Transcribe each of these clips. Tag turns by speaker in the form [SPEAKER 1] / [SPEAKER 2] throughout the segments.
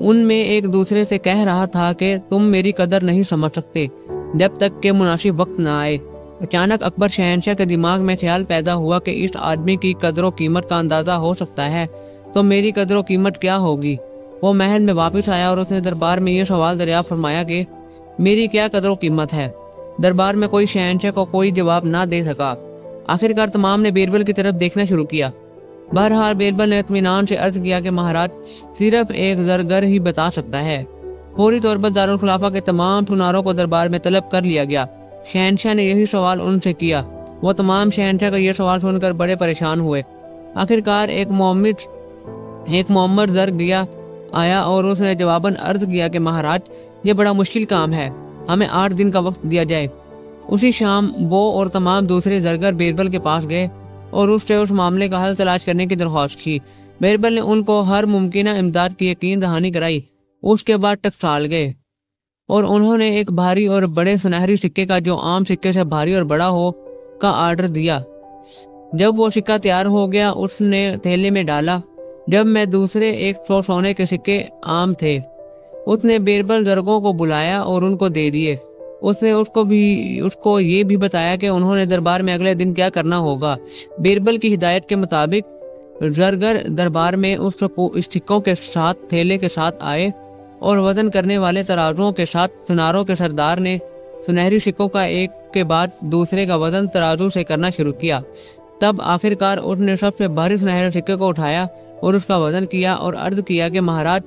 [SPEAKER 1] ان میں ایک دوسرے سے کہہ رہا تھا کہ تم میری قدر نہیں سمجھ سکتے جب تک کہ مناسب وقت نہ آئے۔ اچانک اکبر شہنشاہ کے دماغ میں خیال پیدا ہوا کہ اس آدمی کی قدر و قیمت کا اندازہ ہو سکتا ہے تو میری قدر و قیمت کیا ہوگی۔ وہ محل میں واپس آیا اور اس نے دربار میں یہ سوال دریافت فرمایا کہ میری کیا قدر و قیمت ہے۔ دربار میں کوئی شہنشاہ کو کوئی جواب نہ دے سکا۔ آخرکار تمام نے بیربل کی طرف دیکھنا شروع کیا۔ بہرحال بیربل نے اطمینان سے عرض کیا کہ مہاراج صرف ایک زرگر ہی بتا سکتا ہے۔ فوری طور پر دارالخلافہ کے تمام سناروں کو دربار میں طلب کر لیا گیا۔ شہنشاہ نے یہی سوال ان سے کیا۔ وہ تمام شہنشاہ کا یہ سوال سن کر بڑے پریشان ہوئے۔ آخرکار ایک معمر زرگ آیا اور اس نے جواباً عرض کیا کہ مہاراج یہ بڑا مشکل کام ہے، ہمیں 8 دن کا وقت دیا جائے۔ اسی شام وہ اور تمام دوسرے زرگر بیربل کے پاس گئے اور اس سے اس معاملے کا حل تلاش کرنے کی درخواست کی۔ بیربل نے ان کو ہر ممکنہ امداد کی یقین دہانی کرائی۔ اس کے بعد ٹکسال گئے اور انہوں نے ایک بھاری اور بڑے سنہری سکے کا جو عام سکے سے بھاری اور بڑا ہو کا آرڈر دیا۔ جب وہ سکہ تیار ہو گیا اس نے تھیلے میں ڈالا۔ جب میں دوسرے 100 سونے کے سکے عام تھے، اس نے بیربل زرگوں کو بلایا اور ان کو دے دیے۔ اس نے اس کو یہ بھی بتایا کہ انہوں نے دربار میں اگلے دن کیا کرنا ہوگا۔ بیربل کی ہدایت کے مطابق زرگر دربار میں اس سکوں کے ساتھ تھیلے کے ساتھ آئے اور وزن کرنے والے ترازوؤں کے ساتھ سناروں کے سردار نے سنہری سکوں کا ایک کے بعد دوسرے کا وزن ترازو سے کرنا شروع کیا۔ تب آخرکار اس نے سب سے بھاری سنہرے سکے کو اٹھایا اور اس کا وزن کیا اور عرض کیا کہ مہاراج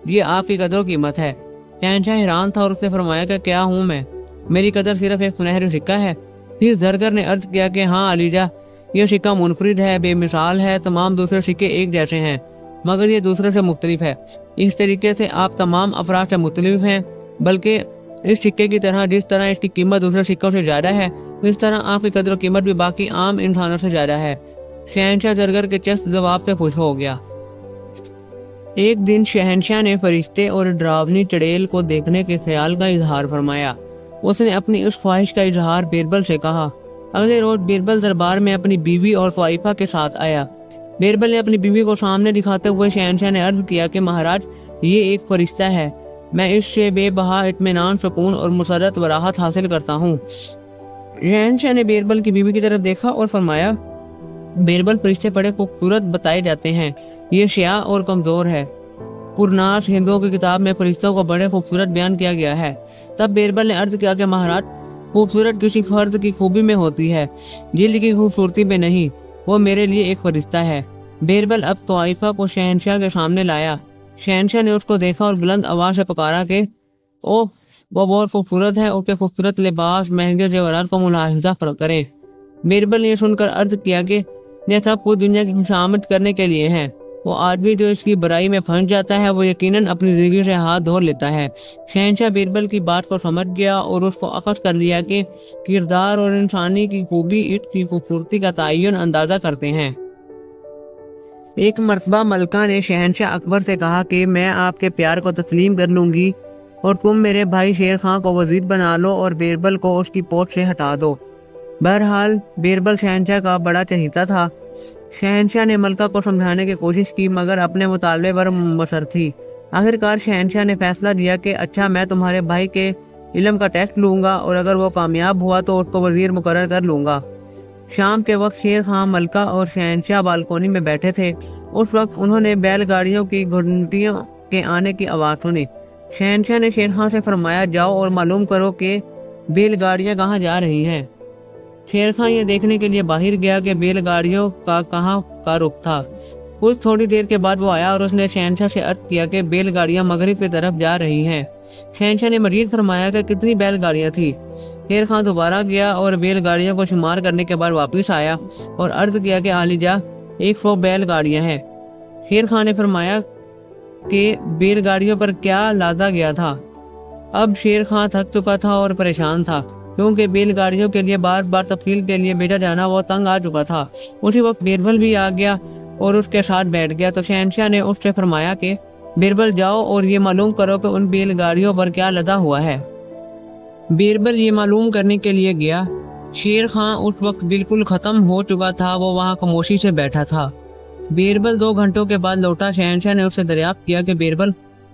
[SPEAKER 1] یہ آپ کی قدر و قیمت ہے۔ شہنشاہ حیران تھا اور اس نے فرمایا کہ کیا ہوں میں، میری قدر صرف ایک سنہری سکہ ہے۔ پھر زرگر نے عرض کیا کہ ہاں علیجا، یہ سکہ منفرد ہے، بے مثال ہے، تمام دوسرے سکے ایک جیسے ہیں مگر یہ دوسرے سے مختلف ہے۔ اس طریقے سے آپ تمام افراد سے مختلف ہیں، بلکہ اس سکے کی طرح جس طرح اس کی قیمت دوسرے سکوں سے زیادہ ہے اس طرح آپ کی قدر و قیمت بھی باقی عام انسانوں سے زیادہ ہے۔ شہنشاہ زرگر کے چست جواب سے خوش ہو گیا۔ ایک دن شہنشاہ نے فرشتے اور ڈراؤنی چڑیل کو دیکھنے کے خیال کا اظہار فرمایا۔ اس نے اپنی اس خواہش کا اظہار بیربل سے کہا۔ اگلے روز بیربل دربار میں اپنی بیوی اور طائفہ کے ساتھ آیا۔ بیربل نے اپنی بیوی کو سامنے دکھاتے ہوئے شہنشاہ نے عرض کیا کہ مہاراج یہ ایک فرشتہ ہے، میں اس سے بے بہا اطمینان، سکون اور مسرت و راحت حاصل کرتا ہوں۔ شہنشاہ نے بیربل کی بیوی کی طرف دیکھا اور فرمایا بیربل فرشتے بڑے خوبصورت بتائے جاتے ہیں، یہ سیاہ اور کمزور ہے۔ پورناس ہندوؤں کی کتاب میں فرشتوں کو بڑے خوبصورت بیان کیا گیا ہے۔ تب بیربل نے عرض کیا کہ مہاراج خوبصورت کسی فرد کی خوبی میں ہوتی ہے، جلد کی خوبصورتی میں نہیں، وہ میرے لیے ایک فرشتہ ہے۔ بیربل اب طائفہ کو شہنشاہ کے سامنے لایا۔ شہنشاہ نے اس کو دیکھا اور بلند آواز سے پکارا کہ وہ بہت خوبصورت ہے، اس کے خوبصورت لباس، مہنگے زیورات کو ملاحظہ کریں۔ بیربل نے سن کر عرض کیا کہ یہ سب کچھ دنیا کی خوشامد کرنے کے لیے ہیں۔ وہ آدمی جو اس کی برائی میں پھنس جاتا ہے وہ یقیناً اپنی زندگی سے ہاتھ دھو لیتا ہے۔ شہنشاہ بیربل کی بات کو سمجھ گیا اور اس کو اخذ کر لیا کہ کردار اور انسانی کی خوبی اس کی خوبصورتی کا تعین اندازہ کرتے ہیں۔ ایک مرتبہ ملکہ نے شہنشاہ اکبر سے کہا کہ میں آپ کے پیار کو تسلیم کر لوں گی اور تم میرے بھائی شیر خان کو وزیر بنا لو اور بیربل کو اس کی پوسٹ سے ہٹا دو۔ بہرحال بیربل شہنشاہ کا بڑا چہیتا تھا۔ شہنشاہ نے ملکہ کو سمجھانے کی کوشش کی مگر اپنے مطالبے پر مصر تھی۔ آخرکار شہنشاہ نے فیصلہ دیا کہ اچھا، میں تمہارے بھائی کے علم کا ٹیسٹ لوں گا اور اگر وہ کامیاب ہوا تو اس کو وزیر مقرر کر لوں گا۔ شام کے وقت شیر خان، ملکہ اور شہنشاہ بالکونی میں بیٹھے تھے۔ اس وقت انہوں نے بیل گاڑیوں کی گھنٹیوں کے آنے کی آواز سنی۔ شہنشاہ نے شیر خان سے فرمایا جاؤ اور معلوم کرو کہ بیل گاڑیاں کہاں جا رہی ہیں۔ شیر خان یہ دیکھنے کے لیے باہر گیا کہ بیل گاڑیوں کا کہاں کا رخ تھا۔ کچھ تھوڑی دیر کے بعد وہ آیا اور اس نے شہنشاہ سے عرض کیا کہ بیل گاڑیاں مغرب کی طرف جا رہی ہیں۔ شہنشاہ نے مزید فرمایا کہ کتنی بیل گاڑیاں تھیں۔ شیر خان دوبارہ گیا اور بیل گاڑیوں کو شمار کرنے کے بعد واپس آیا اور عرض کیا کہ عالیجا 100 بیل گاڑیاں ہیں۔ شیر خان نے فرمایا کہ بیل گاڑیوں پر کیا لادا گیا تھا۔ اب شیر خان تھک چکا تھا اور پریشان تھا کیونکہ بیل گاڑیوں کے لیے بار بار تفصیل کے لیے بھیجا جانا وہ تنگ آ چکا تھا۔ اسی وقت بیربل بھی آ گیا اور اس کے ساتھ بیٹھ گیا تو شہنشاہ نے اس سے فرمایا کہ بیربل جاؤ اور یہ معلوم کرو کہ ان بیل گاڑیوں پر کیا لدا ہوا ہے۔ بیربل یہ معلوم کرنے کے لیے گیا۔ شیر خان اس وقت بالکل ختم ہو چکا تھا، وہ وہاں خاموشی سے بیٹھا تھا۔ بیربل 2 گھنٹوں کے بعد لوٹا۔ شہنشاہ نے اس سے دریافت کیا کہ بیربل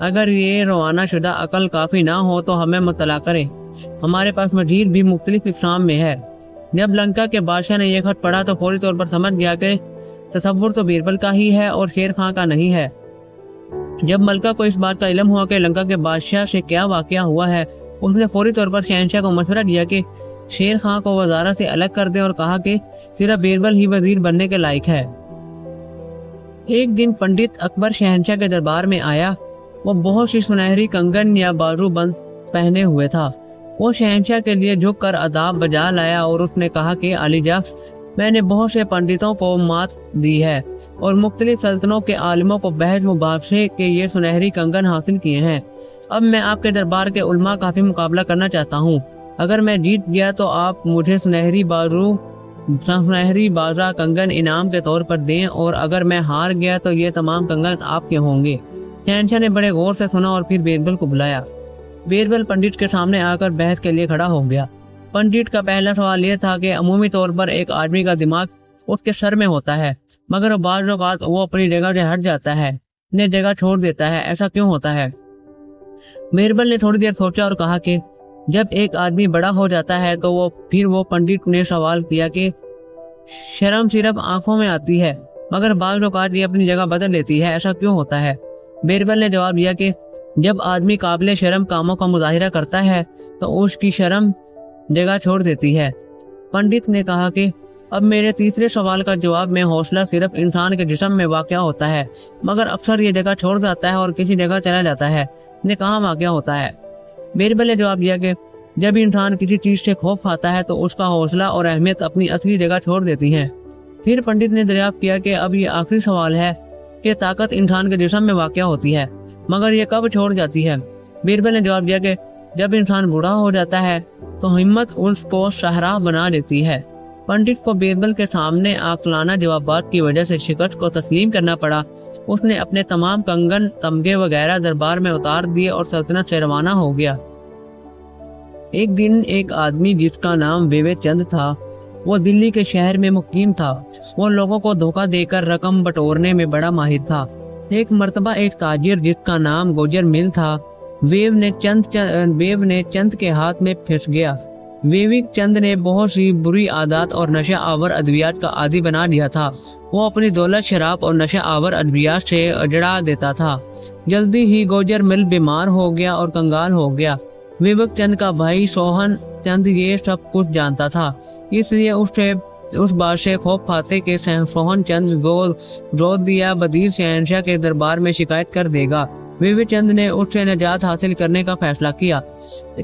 [SPEAKER 1] اگر یہ روانہ شدہ عقل کافی نہ ہو تو ہمیں مطلع کریں، ہمارے پاس مزید بھی مختلف اقسام میں ہے۔ جب لنکا کے بادشاہ نے یہ خط پڑھا تو فوری طور پر سمجھ گیا کہ تصور تو بیربل کا ہی ہے اور شیر خان کا نہیں ہے۔ جب ملکہ کو اس بات کا علم ہوا کہ لنکا کے بادشاہ سے کیا واقعہ ہوا ہے، اس نے فوری طور پر شہنشاہ کو مشورہ دیا کہ شیر خان کو وزارت سے الگ کر دیں اور کہا کہ صرف بیربل ہی وزیر بننے کے لائق ہے۔ ایک دن پنڈت اکبر شہنشاہ کے دربار میں آیا۔ وہ بہت سی سنہری کنگن یا بازو بند پہنے ہوئے تھا۔ وہ شہنشاہ کے لیے جھک کر آداب بجا لایا اور اس نے کہا کہ علی جا، میں نے بہت سے پنڈتوں کو مات دی ہے اور مختلف سلطنتوں کے عالموں کو بحث مباحثے کے یہ سنہری کنگن حاصل کیے ہیں۔ اب میں آپ کے دربار کے علماء کا بھی مقابلہ کرنا چاہتا ہوں۔ اگر میں جیت گیا تو آپ مجھے سنہری بازا کنگن انعام کے طور پر دیں، اور اگر میں ہار گیا تو یہ تمام کنگن آپ کے ہوں گے۔ شہنشاہ نے بڑے غور سے سنا اور پھر بیربل کو بلایا۔ بیربل پنڈت کے سامنے آ کر بحث کے لیے کھڑا ہو گیا۔ پنڈت کا پہلا سوال یہ تھا کہ عمومی طور پر ایک آدمی کا دماغ اس کے سر میں ہوتا ہے، مگر بعض اوقات وہ اپنی جگہ سے ہٹ جاتا ہے، اپنی جگہ چھوڑ دیتا ہے، ایسا کیوں ہوتا ہے؟ بیربل نے تھوڑی دیر سوچا اور کہا کہ جب ایک آدمی بڑا ہو جاتا ہے تو وہ پنڈت نے سوال کیا کہ شرم صرف آنکھوں میں آتی ہے، مگر بعض اوقات یہ اپنی جگہ بدل لیتی ہے، ایسا کیوں ہوتا ہے؟ بیربل نے جواب دیا کہ جب آدمی قابل شرم کاموں کا مظاہرہ کرتا ہے تو اس کی شرم جگہ چھوڑ دیتی ہے۔ پنڈت نے کہا کہ اب میرے تیسرے سوال کا جواب میں حوصلہ صرف انسان کے جسم میں واقع ہوتا ہے، مگر اکثر یہ جگہ چھوڑ جاتا ہے اور کسی جگہ چلا جاتا ہے، یہ کہاں واقع ہوتا ہے؟ بیربل نے جواب دیا کہ جب انسان کسی چیز سے خوف کھاتا ہے تو اس کا حوصلہ اور اہمیت اپنی اصلی جگہ چھوڑ دیتی ہیں۔ پھر پنڈت نے دریافت کیا کہ اب یہ آخری سوال ہے کہ طاقت انسان کے جسم میں واقع ہوتی ہے، مگر یہ کب چھوڑ جاتی ہے؟ بیربل نے جواب دیا کہ جب انسان بوڑھا ہو جاتا ہے تو ہمت اس کو شاہراہ بنا دیتی ہے۔ پنڈت کو بیربل کے سامنے عاقلانہ جوابات کی وجہ سے شکست کو تسلیم کرنا پڑا۔ اس نے اپنے تمام کنگن، تمغے وغیرہ دربار میں اتار دیے اور سلطنت سے روانہ ہو گیا۔ ایک دن ایک آدمی جس کا نام ویوے چند تھا، وہ دلی کے شہر میں مقیم تھا۔ وہ لوگوں کو دھوکہ دے کر رقم بٹورنے میں بڑا ماہر تھا۔ ایک مرتبہ ایک تاجر جس کا نام گوجر مل تھا، ویو نے چند کے ہاتھ میں پھنس گیا۔ ویوی چند نے بہت سی بری عادات اور نشہ آور ادویات کا عادی بنا دیا تھا۔ وہ اپنی دولت شراب اور نشہ آور ادویات سے اجڑا دیتا تھا۔ جلدی ہی گوجر مل بیمار ہو گیا اور کنگال ہو گیا۔ ویوک چند کا بھائی سوہن چند یہ سب کچھ جانتا تھا، اس لیے اس بات سے خوف کھاتے کہ سوہن چند روز دیا بدیر شہنشاہ کے دربار میں شکایت کر دے گا، ویوے چند نے اس سے نجات حاصل کرنے کا فیصلہ کیا۔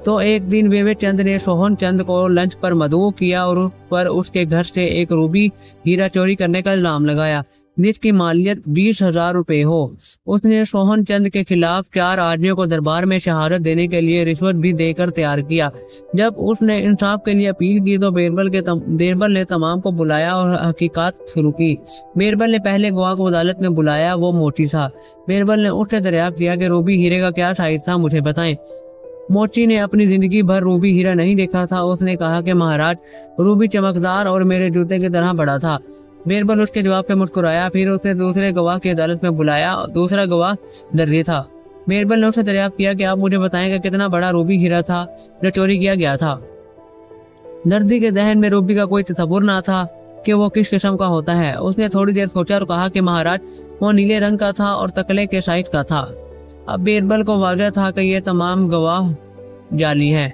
[SPEAKER 1] تو ایک دن ویوے چند نے سوہن چند کو لنچ پر مدعو کیا اور اس کے گھر سے ایک روبی ہیرا چوری کرنے کا الزام لگایا جس کی مالیت 20,000 روپے ہو۔ اس نے سوہن چند کے خلاف 4 آدمیوں کو دربار میں شہادت دینے کے لیے رشوت بھی دے کر تیار کیا۔ جب اس نے انصاف کے لیے اپیل کی تو بیربل نے تمام کو بلایا اور حقیقات شروع کی۔ بیربل نے پہلے گواہ کو عدالت میں بلایا، وہ موچی تھا۔ بیربل نے اس سے دریافت کیا کہ روبی ہیرے کا کیا سائز تھا، مجھے بتائیں۔ موچی نے اپنی زندگی بھر روبی ہیرا نہیں دیکھا تھا۔ اس نے کہا کہ مہاراج، روبی چمکدار اور میرے جوتے کی طرح بڑا تھا۔ بیربل اس کے جواب پہ مسکرایا، پھر اس نے دوسرے گواہ کی عدالت میں بلایا۔ دوسرا گواہ درزی تھا۔ بیربل نے اس سے دریافت کیا کہ آپ مجھے بتائیں کہ کتنا بڑا روبی ہیرا تھا جو چوری کیا گیا تھا۔ درزی کے ذہن میں روبی کا کوئی تصور نہ تھا کہ وہ کس قسم کا ہوتا ہے۔ اس نے تھوڑی دیر سوچا اور کہا کہ مہاراج، وہ نیلے رنگ کا تھا اور تکلے کے سائز کا تھا۔ اب بیربل کو واضح تھا کہ یہ تمام گواہ جعلی ہیں۔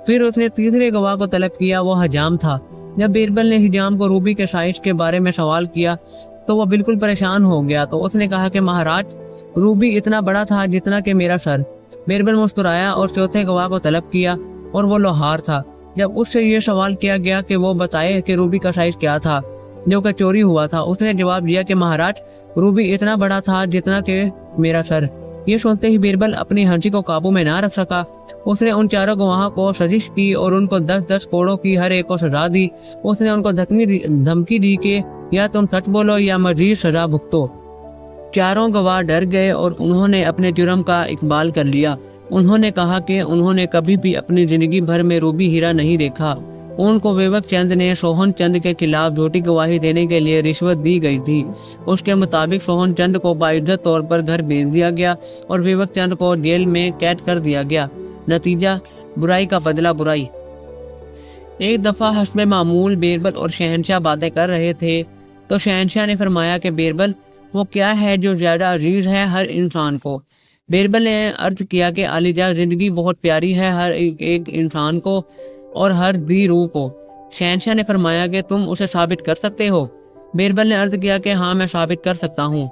[SPEAKER 1] پھر اس نے تیسرے گواہ کو طلب کیا، وہ حجام تھا۔ جب بیربل نے حجام کو روبی کے سائز کے بارے میں سوال کیا تو وہ بالکل پریشان ہو گیا۔ تو اس نے کہا کہ مہاراج، روبی اتنا بڑا تھا جتنا کہ میرا سر۔ بیربل مسکرایا اور چوتھے گواہ کو طلب کیا اور وہ لوہار تھا۔ جب اس سے یہ سوال کیا گیا کہ وہ بتائے کہ روبی کا سائز کیا تھا جو کہ چوری ہوا تھا، اس نے جواب دیا کہ مہاراج، روبی اتنا بڑا تھا جتنا کہ میرا سر۔ یہ سنتے ہی بیربل اپنی ہنسی کو قابو میں نہ رکھ سکا۔ اس نے ان 4 گواہوں کو سازش کی اور ان کو 10-10 کوڑوں کی ہر ایک کو سزا دی۔ اس نے ان کو دھمکی دی کہ یا تم سچ بولو یا مزید سزا بھگتو۔ 4 گواہ ڈر گئے اور انہوں نے اپنے جرم کا اقبال کر لیا۔ انہوں نے کہا کہ انہوں نے کبھی بھی اپنی زندگی بھر میں روبی ہیرا نہیں دیکھا۔ ان کو ویوک چند نے سوہن چند کے خلاف جھوٹی گواہی دینے کے لیے رشوت دی گئی تھی۔ اس کے مطابق سوہن چند کو باعزت طور پر گھر بھیج دیا گیا اور ویوک چند کو جیل میں قید کر دیا گیا۔ نتیجہ برائی کا بدلہ برائی۔ ایک دفعہ حسب معمول بیربل اور شہنشاہ باتیں کر رہے تھے تو شہنشاہ نے فرمایا کہ بیربل، وہ کیا ہے جو زیادہ عزیز ہے ہر انسان کو؟ بیربل نے عرض کیا کہ عالیجا، زندگی بہت پیاری ہے ہر ایک انسان کو اور ہر دی روح کو۔ شہنشاہ نے فرمایا کہ تم اسے ثابت کر سکتے ہو؟ بیربل نے عرض کیا کہ ہاں، میں ثابت کر سکتا ہوں۔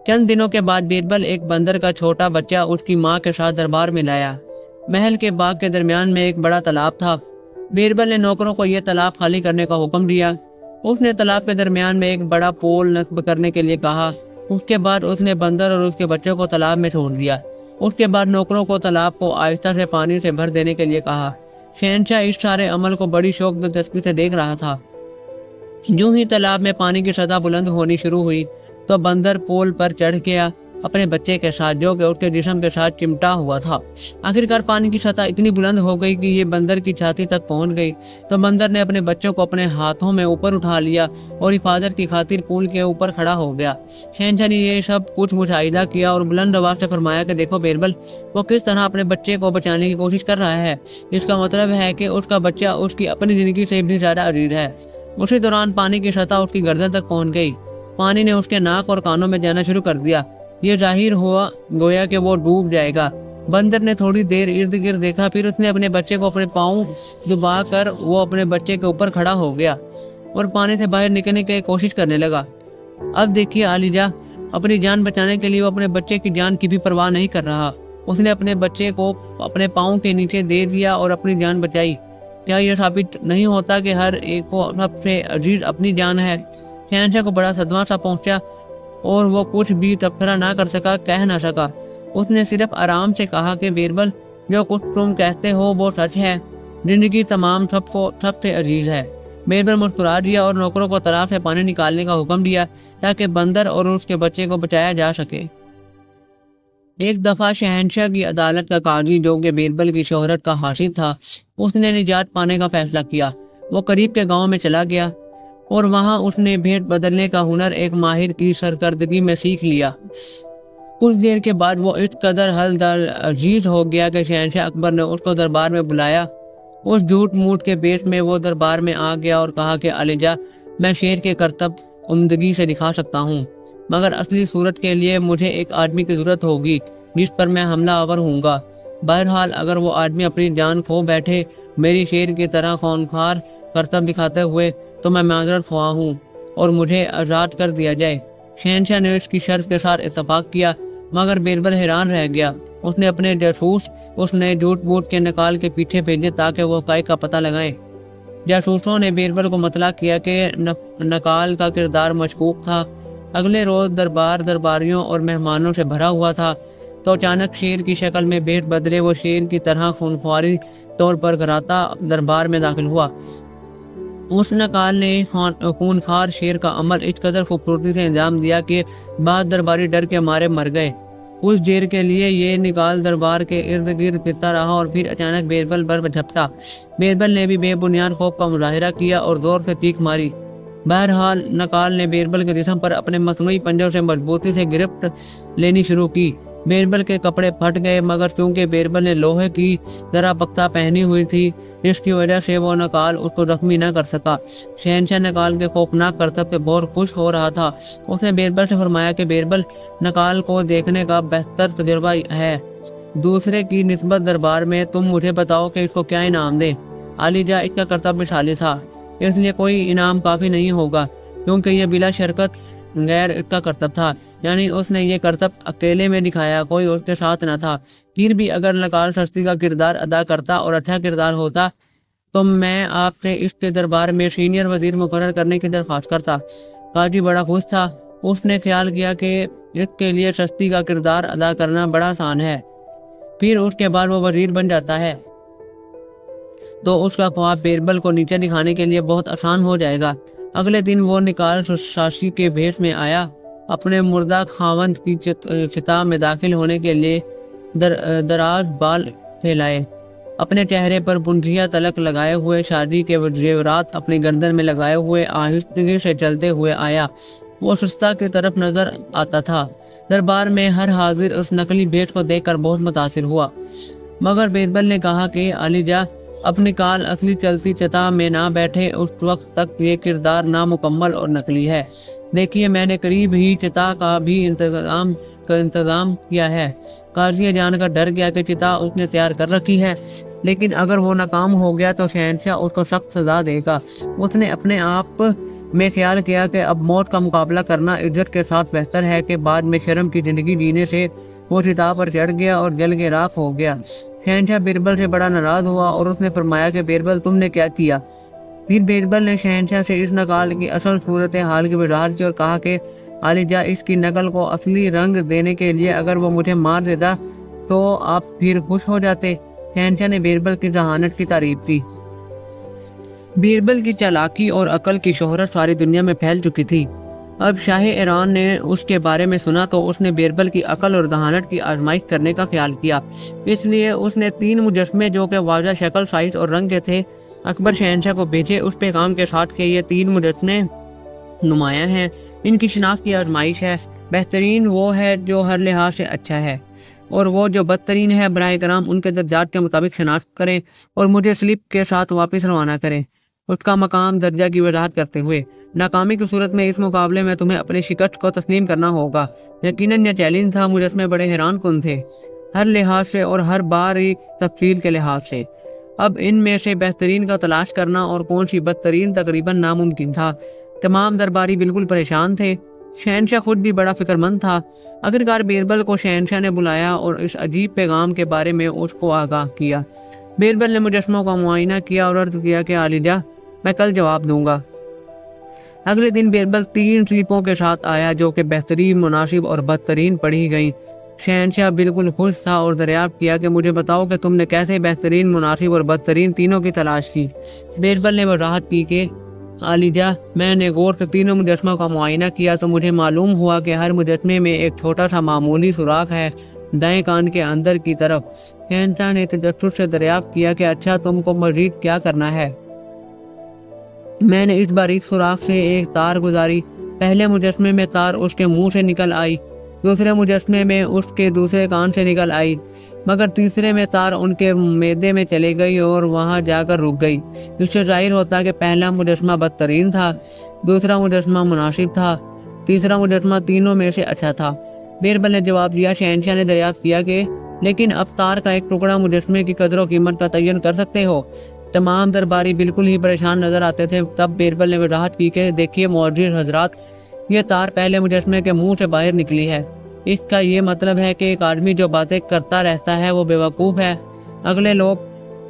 [SPEAKER 1] چند دنوں کے بعد بیربل ایک بندر کا چھوٹا بچہ اس کی ماں کے ساتھ دربار میں لایا۔ محل کے باغ کے درمیان میں ایک بڑا تالاب تھا۔ بیربل نے نوکروں کو یہ تالاب خالی کرنے کا حکم دیا۔ اس نے تالاب کے درمیان میں ایک بڑا پول نصب کرنے کے لیے کہا۔ اس کے بعد اس نے بندر اور اس کے بچے کو تالاب میں چھوڑ دیا۔ اس کے بعد نوکروں کو تالاب کو آہستہ سے پانی سے بھر دینے کے لیے کہا۔ شہنشاہ اس سارے عمل کو بڑی شوق دلچسپی سے دیکھ رہا تھا۔ یوں ہی تالاب میں پانی کی سطح بلند ہونی شروع ہوئی تو بندر پول پر چڑھ گیا اپنے بچے کے ساتھ، جو کہ اس کے جسم کے ساتھ چمٹا ہوا تھا۔ آخرکار پانی کی سطح اتنی بلند ہو گئی کہ یہ بندر کی چھاتی تک پہنچ گئی تو بندر نے اپنے بچوں کو اپنے ہاتھوں میں اوپر اٹھا لیا اور حفاظت کی خاطر پول کے اوپر کھڑا ہو گیا۔ شہنشاہ نے یہ سب کچھ مشاہدہ کیا اور بلند آواز سے فرمایا کہ دیکھو بیربل، وہ کس طرح اپنے بچے کو بچانے کی کوشش کر رہا ہے۔ اس کا مطلب ہے کہ اس کا بچہ اس کی اپنی زندگی سے بھی زیادہ عزیز ہے۔ اسی دوران پانی کی سطح اس کی گردن تک پہنچ گئی۔ پانی نے اس کے ناک اور کانوں میں جانا شروع کر دیا۔ یہ ظاہر ہوا گویا کہ وہ ڈوب جائے گا۔ بندر نے تھوڑی دیر ارد گرد دیکھا، پھر اس نے اپنے بچے کو اپنے پاؤں دبا کر وہ اپنے بچے کے اوپر کھڑا ہو گیا اور پانی سے باہر نکلنے کی کوشش کرنے لگا۔ اب دیکھیے عالیجا، اپنی جان بچانے کے لیے وہ اپنے بچے کی جان کی بھی پرواہ نہیں کر رہا۔ اس نے اپنے بچے کو اپنے پاؤں کے نیچے دے دیا اور اپنی جان بچائی۔ کیا یہ ثابت نہیں ہوتا کہ ہر ایک کو سب سے عزیز اپنی جان ہے؟ شہنشاہ کو بڑا صدمہ سا پہنچا اور وہ کچھ بھی تبصرہ نہ کر سکا، کہہ نہ سکا۔ اس نے صرف آرام سے کہا کہ بیربل، جو کچھ تم کہتے ہو وہ سچ ہے۔ زندگی تمام سب سے عزیز ہے۔ بیربل مسکرا دیا اور نوکروں کو تالاب سے پانی نکالنے کا حکم دیا تاکہ بندر اور اس کے بچے کو بچایا جا سکے۔ ایک دفعہ شہنشاہ کی عدالت کا قاضی، جو کہ بیربل کی شہرت کا حاصل تھا، اس نے نجات پانے کا فیصلہ کیا۔ وہ قریب کے گاؤں میں چلا گیا اور وہاں اس نے بھیٹ بدلنے کا ہنر ایک ماہر کی سرکردگی میں سیکھ لیا۔ کچھ دیر کے بعد وہ اس قدر حلدر عزیز ہو گیا کہ شہنشاہ اکبر نے اس کو دربار میں بلایا۔ اس جھوٹ موٹ کے بیچ میں وہ دربار میں آ گیا اور کہا کہ عالیجا، میں شیر کے کرتب عمدگی سے دکھا سکتا ہوں، مگر اصلی صورت کے لیے مجھے ایک آدمی کی ضرورت ہوگی جس پر میں حملہ آور ہوں گا۔ بہرحال اگر وہ آدمی اپنی جان کھو بیٹھے میری شیر کی طرح خونخوار کرتب دکھاتے ہوئے تو میں معذرت خواہ ہوں اور مجھے آزاد کر دیا جائے۔ شہنشاہ نے اس کی شرط کے ساتھ اتفاق کیا، مگر بیربل حیران رہ گیا۔ اس نے اپنے جاسوس اس نے جھوٹ موٹ کے نکال کے پیچھے بھیجے تاکہ وہ قائد کا پتہ لگائیں۔ جاسوسوں نے بیربل کو مطلع کیا کہ نکال کا کردار مشکوک تھا۔ اگلے روز درباریوں اور مہمانوں سے بھرا ہوا تھا تو اچانک شیر کی شکل میں بھیٹ بدلے وہ شیر کی طرح خونخواری طور پر گھراتا دربار میں داخل ہوا۔ اس نکال نے خونخوار شیر کا عمل اس قدر خوبصورتی سے انجام دیا کہ بعض درباری ڈر کے مارے مر گئے۔ کچھ دیر کے لیے یہ نکال دربار کے ارد گرد پھرتا رہا اور پھر اچانک بیربل پر جھپٹا۔ بیربل نے بھی بے بنیاد خوف کا مظاہرہ کیا اور زور سے چیخ ماری۔ بہرحال نکال نے بیربل کے جسم پر اپنے مصنوعی پنجوں سے مضبوطی سے گرفت لینی شروع کی۔ بیربل کے کپڑے پھٹ گئے، مگر چونکہ بیربل نے لوہے کی ذرا پختہ پہنی ہوئی تھی جس کی وجہ سے وہ نکال اس کو زخمی نہ کر سکا۔ شہنشاہ نکال کے خوفناک کرتب سے بہت خوش ہو رہا تھا۔ اس نے بیربل سے فرمایا کہ بیربل، نکال کو دیکھنے کا بہتر تجربہ ہے دوسرے کی نسبت دربار میں، تم مجھے بتاؤ کہ اس کو کیا انعام دے۔ عالیجا، اس کا کرتب مثالی تھا، اس لیے کوئی انعام کافی نہیں ہوگا کیونکہ یہ بلا شرکت غیر اس کا کرتب تھا، یعنی اس نے یہ کرتب اکیلے میں دکھایا، کوئی اس کے ساتھ نہ تھا۔ پھر بھی اگر نکال سستی کا کردار ادا کرتا اور اچھا کردار ہوتا تو میں آپ سے اس کے دربار میں سینئر وزیر مقرر کرنے کی درخواست کرتا۔ قاضی بڑا خوش تھا۔ اس نے خیال کیا کہ اس کے لیے سستی کا کردار ادا کرنا بڑا آسان ہے، پھر اس کے بعد وہ وزیر بن جاتا ہے تو اس کا خواب بیربل کو نیچے دکھانے کے لیے بہت آسان ہو جائے گا۔ اگلے دن وہ نکال ساسی کے بھیس میں آیا، اپنے مردہ خاوند کی چتا میں داخل ہونے کے لیے دراز بال پھیلائے۔ اپنے چہرے پر بندھیا تلک لگائے ہوئے، شادی کے زیورات اپنی گردن میں لگائے ہوئے آہستگی سے چلتے ہوئے آیا۔ وہ شستہ کی طرف نظر آتا تھا۔ دربار میں ہر حاضر اس نقلی بھیس کو دیکھ کر بہت متاثر ہوا، مگر بیربل نے کہا کہ عالیجا اپنی کال اصلی چلتی چتا میں نہ بیٹھے، اس وقت تک یہ کردار نامکمل اور نقلی ہے۔ دیکھیے، میں نے قریب ہی چتا کا بھی انتظام کیا ہے۔ قاضی جان کر ڈر گیا کہ چتا اس نے تیار کر رکھی ہے، لیکن اگر وہ ناکام ہو گیا تو شہنشاہ اس کو سخت سزا دے گا۔ اس نے اپنے آپ میں خیال کیا کہ اب موت کا مقابلہ کرنا عزت کے ساتھ بہتر ہے کہ بعد میں شرم کی زندگی جینے سے۔ وہ چتا پر چڑھ گیا اور جل کے راکھ ہو گیا۔ شہنشاہ بیربل سے بڑا ناراض ہوا اور اس نے فرمایا کہ بیربل، تم نے کیا کیا؟ پھر بیربل نے شہنشاہ سے اس نکال کی اصل صورتحال کی وضاحت کی اور کہا کہ عالیجا، اس کی نقل کو اصلی رنگ دینے کے لیے اگر وہ مجھے مار دیتا تو آپ پھر خوش ہو جاتے۔ شہنشاہ نے بیربل کی ذہانت کی تعریف کی۔ بیربل کی چالاکی اور عقل کی شہرت ساری دنیا میں پھیل چکی تھی۔ اب شاہ ایران نے اس کے بارے میں سنا تو اس نے بیربل کی عقل اور ذہانت کی آزمائش کرنے کا خیال کیا۔ اس لیے اس نے 3 مجسمے جو کہ واضح شکل، سائز اور رنگ کے تھے اکبر شہنشاہ کو بھیجے، اس پیغام کے ساتھ کہ یہ 3 مجسمے نمایاں ہیں، ان کی شناخت کی آزمائش ہے۔ بہترین وہ ہے جو ہر لحاظ سے اچھا ہے، اور وہ جو بدترین ہے براہ کرم ان کے درجات کے مطابق شناخت کریں اور مجھے سلپ کے ساتھ واپس روانہ کریں۔ اس کا مقام درجہ کی وضاحت کرتے ہوئے، ناکامی کی صورت میں اس مقابلے میں تمہیں اپنی شکست کو تسلیم کرنا ہوگا۔ یقیناً یہ چیلنج تھا۔ مجسمے بڑے حیران کن تھے، ہر لحاظ سے اور ہر باریک تفصیل کے لحاظ سے۔ اب ان میں سے بہترین کا تلاش کرنا اور کون سی بدترین تقریباً ناممکن تھا۔ تمام درباری بالکل پریشان تھے۔ شہنشاہ خود بھی بڑا فکر مند تھا۔ آخرکار بیربل کو شہنشاہ نے بلایا اور اس عجیب پیغام کے بارے میں اس کو آگاہ کیا۔ بیربل نے مجسموں کا معائنہ کیا اور عرض کیا کہ عالیجا، میں کل جواب دوں گا۔ اگلے دن بیربل 3 سلپوں کے ساتھ آیا جو کہ بہترین، مناسب اور بدترین پڑھی گئیں۔ شہنشاہ بالکل خوش تھا اور دریافت کیا کہ مجھے بتاؤ کہ تم نے کیسے بہترین، مناسب اور بدترین تینوں کی تلاش کی۔ بیربل نے وضاحت کی کہ عالیجا، میں نے غور سے 3 مجسموں کا معائنہ کیا تو مجھے معلوم ہوا کہ ہر مجسمے میں ایک چھوٹا سا معمولی سوراخ ہے، دائیں کان کے اندر کی طرف۔ شہنشاہ نے تجسس سے دریافت کیا کہ اچھا، تم کو مزید کیا کرنا ہے؟ میں نے اس باریک سوراخ سے ایک تار گزاری۔ پہلے مجسمے میں تار اس کے منہ سے نکل آئی، دوسرے مجسمے میں اس کے دوسرے کان سے نکل آئی، مگر تیسرے میں تار ان کے معدے میں چلے گئی اور وہاں جا کر رک گئی۔ اس سے ظاہر ہوتا کہ پہلا مجسمہ بدترین تھا، دوسرا مجسمہ مناسب تھا، تیسرا مجسمہ تینوں میں سے اچھا تھا۔ بیربل نے جواب دیا۔ شہنشاہ نے دریافت کیا کہ لیکن اب تار کا ایک ٹکڑا مجسمے کی قدر و قیمت کا تعین کر سکتے ہو؟ تمام درباری بالکل ہی پریشان نظر آتے تھے۔ تب بیربل نے وضاحت کی کہ دیکھیے معزز حضرات، یہ تار پہلے مجسمے کے منہ سے باہر نکلی ہے۔ اس کا یہ مطلب ہے کہ ایک آدمی جو باتیں کرتا رہتا ہے وہ بیوقوف ہے۔ اگلے لوگ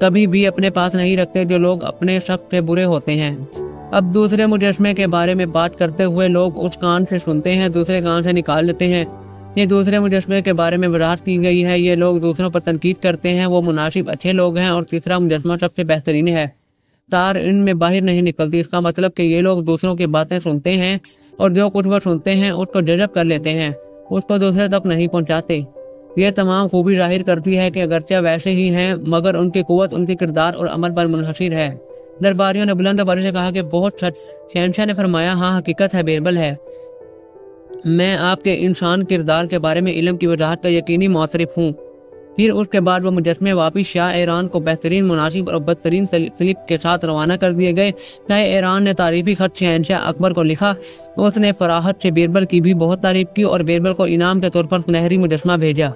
[SPEAKER 1] کبھی بھی اپنے پاس نہیں رکھتے جو لوگ اپنے سب سے برے ہوتے ہیں۔ اب دوسرے مجسمے کے بارے میں بات کرتے ہوئے لوگ اس کان سے سنتے ہیں، دوسرے کان سے نکال لیتے ہیں۔ یہ دوسرے مجسمے کے بارے میں وضاحت کی گئی ہے۔ یہ لوگ دوسروں پر تنقید کرتے ہیں، وہ مناسب اچھے لوگ ہیں، اور تیسرا مجسمہ سب سے بہترین ہے۔ تار ان میں باہر نہیں نکلتی۔ اس کا مطلب کہ یہ لوگ دوسروں کی باتیں سنتے ہیں اور جو کچھ وہ سنتے ہیں اس کو جذب کر لیتے ہیں، اس کو دوسرے تک نہیں پہنچاتے۔ یہ تمام خوبی ظاہر کرتی ہے کہ اگرچہ ویسے ہی ہیں مگر ان کی قوت ان کے کردار اور عمل پر منحصر ہے۔ درباریوں نے بلند آواز سے کہا کہ بہت سچ۔ شہنشاہ نے فرمایا، ہاں حقیقت ہے بیربل ہے۔ میں آپ کے انسان کردار کے بارے میں علم کی وضاحت کا یقینی معترف ہوں۔ پھر اس کے بعد وہ مجسمے واپس شاہ ایران کو بہترین، مناسب اور بدترین سلپ کے ساتھ روانہ کر دیے گئے۔ شاہ ایران نے تعریفی خط شہنشاہ اکبر کو لکھا۔ اس نے فراحت سے بیربل کی بھی بہت تعریف کی اور بیربل کو انعام کے طور پر سنہری مجسمہ بھیجا۔